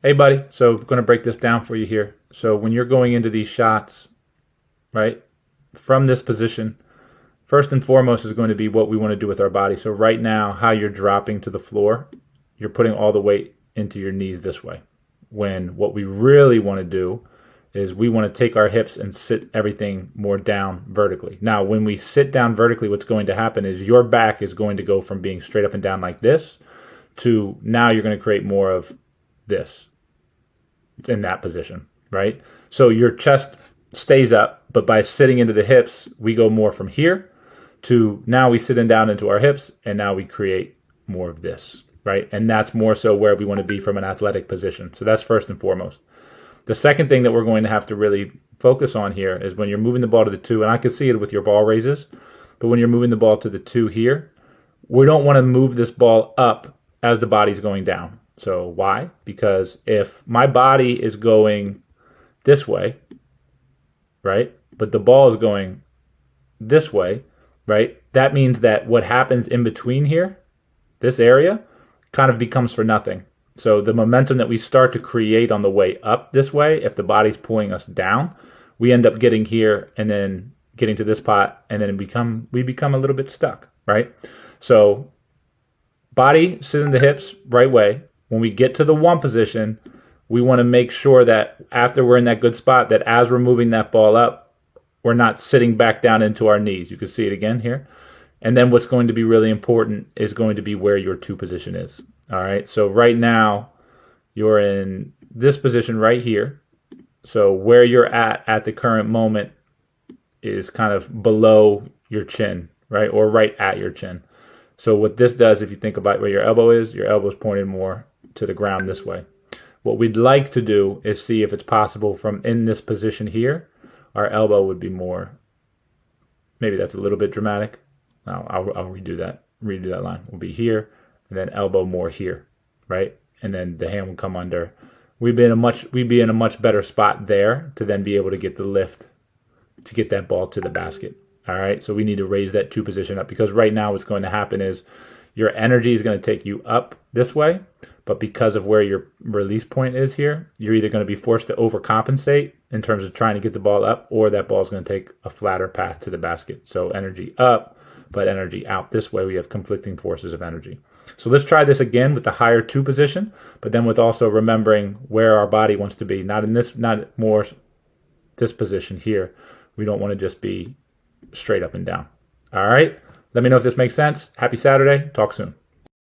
Hey buddy, so I'm going to break this down for you here. So when you're going into these shots, right, from this position, first and foremost is going to be what we want to do with our body. So right now, how you're dropping to the floor, you're putting all the weight into your knees this way. When what we really want to do is we want to take our hips and sit everything more down vertically. Now, when we sit down vertically, what's going to happen is your back is going to go from being straight up and down like this to now you're going to create more of this in that position, right? So your chest stays up, but by sitting into the hips, we go more from here to now we sit in down into our hips, and now we create more of this, right? And that's more so where we want to be from an athletic position. So that's first and foremost. The second thing that we're going to have to really focus on here is when you're moving the ball to the 2, and I can see it with your ball raises, but when you're moving the ball to the 2 here, we don't want to move this ball up as the body's going down. So why? Because if my body is going this way, right, but the ball is going this way, right, that means that what happens in between here, this area, kind of becomes for nothing. So the momentum that we start to create on the way up this way, if the body's pulling us down, we end up getting here and then getting to this pot, and then we become a little bit stuck, right? So body, sit in the hips, right way. When we get to the 1 position, we want to make sure that after we're in that good spot, that as we're moving that ball up, we're not sitting back down into our knees. You can see it again here. And then what's going to be really important is going to be where your 2 position is. All right, so right now, you're in this position right here. So where you're at the current moment is kind of below your chin, right, or right at your chin. So what this does, if you think about where your elbow is pointed more to the ground this way. What we'd like to do is see if it's possible from in this position here, our elbow would be more, maybe that's a little bit dramatic. I'll redo that line. We'll be here, and then elbow more here, right? And then the hand will come under. We'd be in a much better spot there to then be able to get the lift to get that ball to the basket. All right, so we need to raise that 2 position up, because right now what's going to happen is your energy is going to take you up this way, but because of where your release point is here, you're either going to be forced to overcompensate in terms of trying to get the ball up, or that ball is going to take a flatter path to the basket. So energy up, but energy out this way. We have conflicting forces of energy. So let's try this again with the higher 2 position, but then with also remembering where our body wants to be. Not more this position here. We don't want to just be straight up and down. All right. Let me know if this makes sense. Happy Saturday. Talk soon.